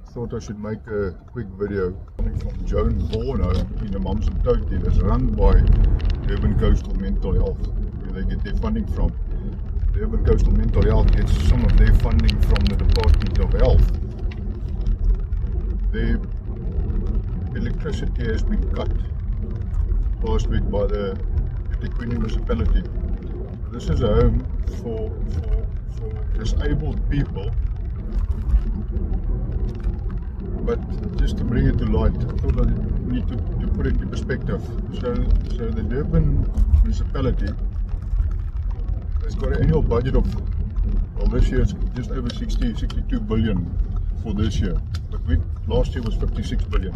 thought I should make a quick video coming from Joan Vaughan home in the Mums and Toti that's run by Durban Coastal Mental Health, where they get their funding from. Durban Coastal Mental Health gets some of their funding from the Department of Health. Their electricity has been cut last week by the eThekwini municipality. This is a home for disabled people. But just to bring it to light, I thought I need to put it into perspective. So the Durban municipality has got an annual budget of, well, this year it's just over 62 billion for this year. But last year was 56 billion.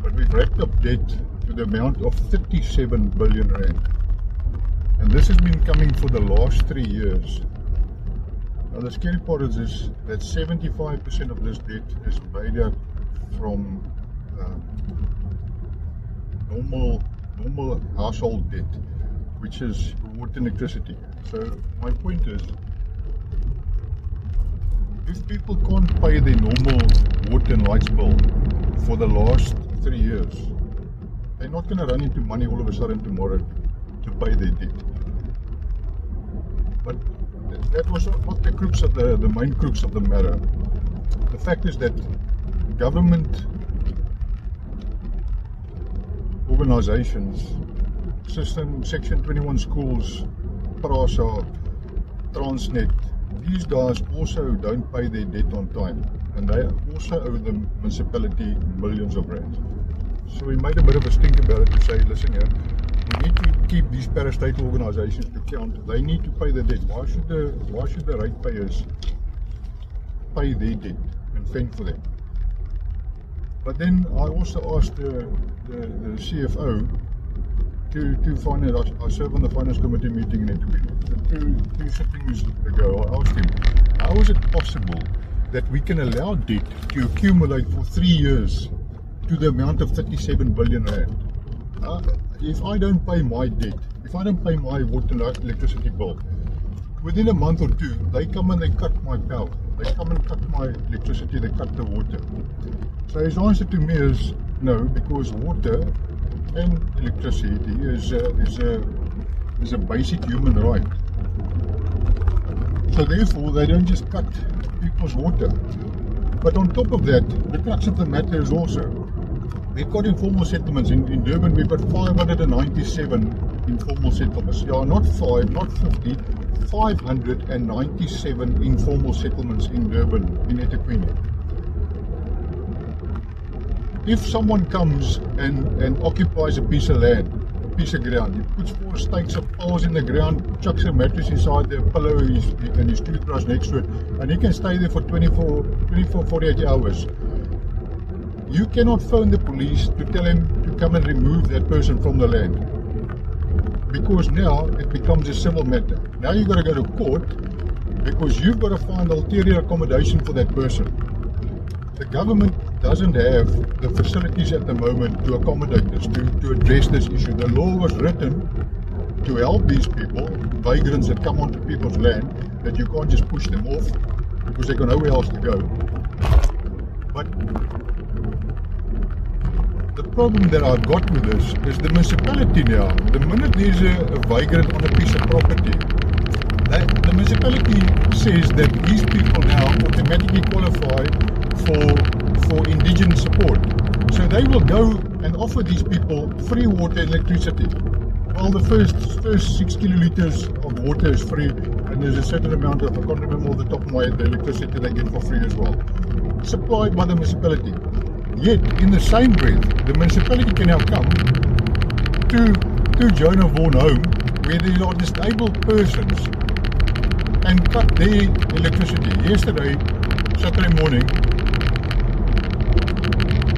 But we've racked up debt to the amount of 37 billion rand. And this has been coming for the last 3 years. Now the scary part is this, that 75% of this debt is made up from normal household debt, which is water and electricity. So my point is, if people can't pay their normal water and lights bill for the last 3 years, they're not going to run into money all of a sudden tomorrow to pay their debt. But that was not the crux of the main crux of the matter. The fact is that government organizations, Section 21 schools, PRASA, Transnet, these guys also don't pay their debt on time, and they also owe the municipality millions of rand. So we made a bit of a stink about it to say, listen here, we need to keep these parastatal organizations to account. They need to pay the debt. Why should the ratepayers pay their debt and fend for them? But then I also asked the CFO to find out. I serve on the finance committee meeting in eThekwini. Two sittings ago, I asked him, how is it possible that we can allow debt to accumulate for 3 years to the amount of 37 billion rand? If I don't pay my debt, if I don't pay my water and electricity bill, within a month or two, they come and they cut my power. They come and cut my electricity, they cut the water. So his answer to me is no, because water and electricity is a basic human right. So therefore, they don't just cut people's water. But on top of that, the crux of the matter is also, we've got informal settlements. In Durban, we've got 597 informal settlements. Yeah, not 5, not 50, 597 informal settlements in Durban, in eThekwini. If someone comes and occupies a piece of land, a piece of ground, he puts 4 stakes of poles in the ground, chucks a mattress inside the pillow and his toothbrush next to it, and he can stay there for 48 hours. You cannot phone the police to tell him to come and remove that person from the land, because now it becomes a civil matter. Now you've got to go to court because you've got to find ulterior accommodation for that person. The government doesn't have the facilities at the moment to accommodate this, to address this issue. The law was written to help these people, vagrants that come onto people's land, that you can't just push them off because they've got nowhere else to go. But the problem that I've got with this is the municipality now. The minute there's a vagrant on a piece of property, the municipality says that these people now automatically qualify for indigenous support. So they will go and offer these people free water and electricity. Well, the first 6 kiloliters of water is free, and there's a certain amount of, I can't remember off the top of my head, the electricity they get for free as well, supplied by the municipality. Yet, in the same breath, the municipality can now come to Joan Vaughan home, where there are disabled persons, and cut their electricity. Yesterday, Saturday morning,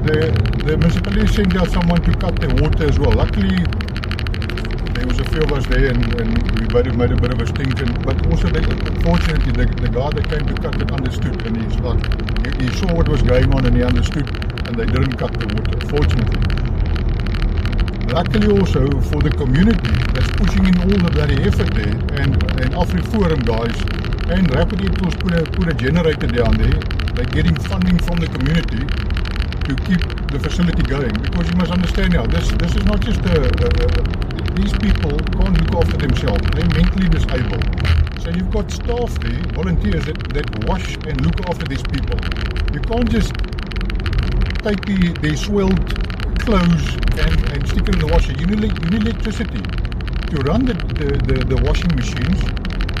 the municipality sent out someone to cut the water as well. Luckily, there was a few of us there, and we made a bit of a stink. But also, fortunately, the guy that came to cut it understood, and he's like, he saw what was going on, and he understood, and they didn't cut the water. Fortunately, luckily also for the community that's pushing in all the bloody effort there, and AfriForum guys and Rapid Impulse put a generator down there. they're getting funding from the community to keep the facility going. Because you must understand now, this is not just these people can't look after themselves. They're mentally disabled. So you've got staff there, volunteers that wash and look after these people. You can't just take their swelled clothes and stick it in the washer. You need electricity to run the washing machines.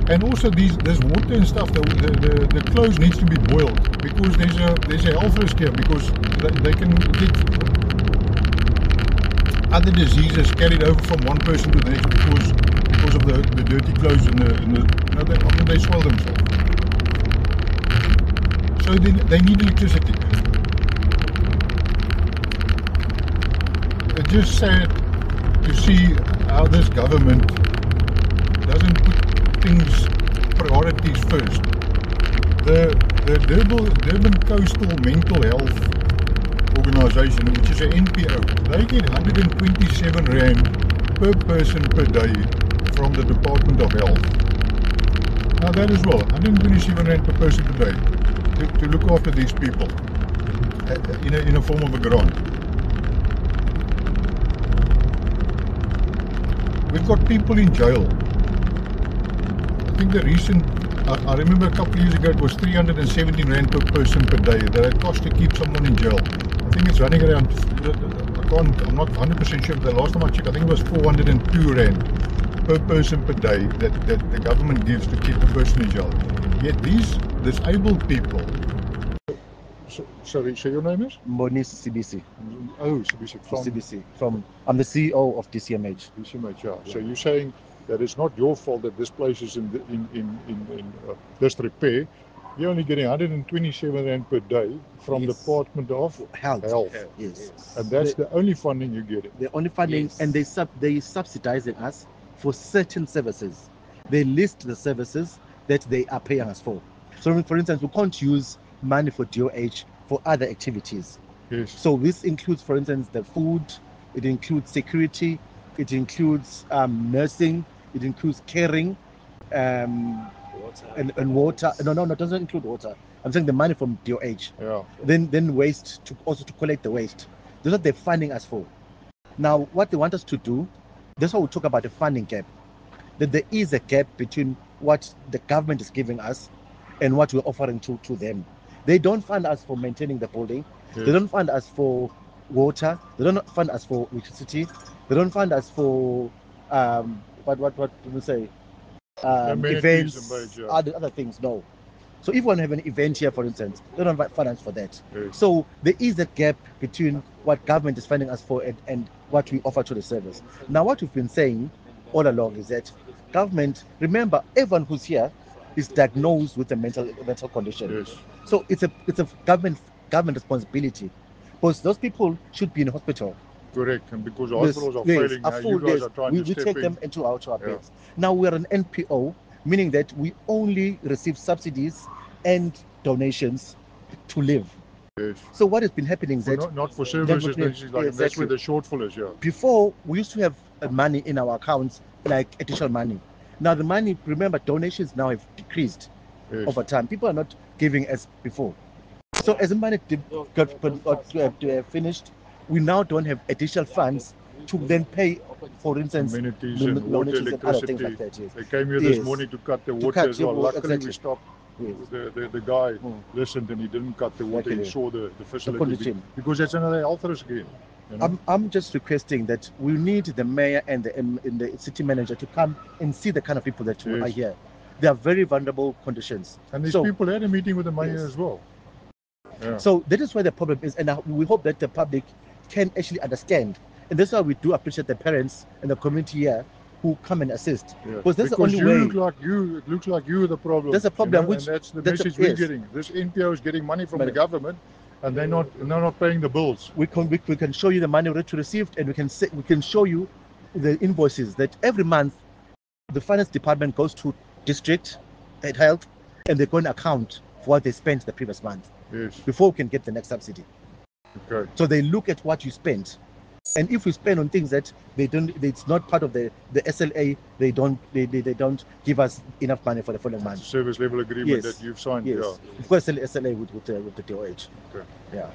And also there's water and stuff. The clothes needs to be boiled because there's a health risk here, because they can get other diseases carried over from one person to the next because of the dirty clothes and they swell themselves. So they need electricity. It's just sad to see how this government doesn't put things, priorities first. The Durban Coastal Mental Health Organisation, which is an NPO, they get 127 Rand per person per day from the Department of Health. Now that as well, 127 Rand per person per day to look after these people in a form of a grant. We've got people in jail. I think the recent, I remember a couple of years ago, it was 317 Rand per person per day that it cost to keep someone in jail. I think it's running around, I'm not 100% sure, but the last time I checked, I think it was 402 Rand per person per day that the government gives to keep the person in jail. Yet these disabled people... Sorry, so your name is? Mbonis CBC. Oh, CBC. From CBC. I'm the CEO of DCMH. DCMH, yeah. So you're saying that it's not your fault that this place is in disrepair. You're only getting 127 Rand per day from the Department of Health. Yes. And that's the only funding you're getting. The only funding, and they subsidizing us for certain services. They list the services that they are paying us for. So, for instance, we can't use money for DOH for other activities. Yes. So this includes, for instance, the food, it includes security, it includes nursing, it includes caring, and water. No, it doesn't include water. I'm saying the money from DOH. Yeah. Then waste, to collect the waste. That's what they're funding us for. Now, what they want us to do, that's why we talk about the funding gap. That there is a gap between what the government is giving us and what we're offering to them. They don't fund us for maintaining the building. Yes. They don't fund us for water. They don't fund us for electricity. They don't fund us for what do we say? Events, other things. No. So if we want to have an event here, for instance, they don't fund us for that. Yes. So there is a gap between what government is funding us for and what we offer to the service. Now, what we've been saying all along is that government, remember, everyone who's here is diagnosed with a mental condition. Yes. So it's a government responsibility, because those people should be in a hospital. Correct, and because hospitals are failing now, you guys are trying to step in. We take them into our beds. Now we're an NPO, meaning that we only receive subsidies and donations to live. Yes. So what has been happening is that not for services, that's where the shortfall is. Yeah. Before, we used to have money in our accounts, like additional money. Now the money, remember, donations now have decreased over time. People are not giving as before. So as the money got finished, we now don't have additional funds to then pay, for instance, amenities and water, electricity. And other things like that, yes. They came here this morning to cut the water as well. Luckily we stopped. Yes. The guy listened and he didn't cut the water. He saw the facility because that's another health risk again. You know? I'm just requesting that we need the mayor and the city manager to come and see the kind of people that are here. They are very vulnerable conditions. And these people had a meeting with the mayor as well. Yeah. So that is where the problem is, and we hope that the public can actually understand. And that's why we do appreciate the parents and the community here who come and assist. Yeah. Because that's because the only way. It looks like you are the problem. That's a problem. You know? And that's the message we're getting. This NPO is getting money from the government, and they're not paying the bills. We can show you the money we received, and we can show you the invoices that every month the finance department goes to district health, and they're going to account for what they spent the previous month. Yes. Before we can get the next subsidy. Okay. So they look at what you spent. And if we spend on things that it's not part of the SLA, they don't give us enough money for the following month. Service level agreement Yes. that you've signed. Yes, Yeah. of course, SLA with the DOH. Okay. Yeah.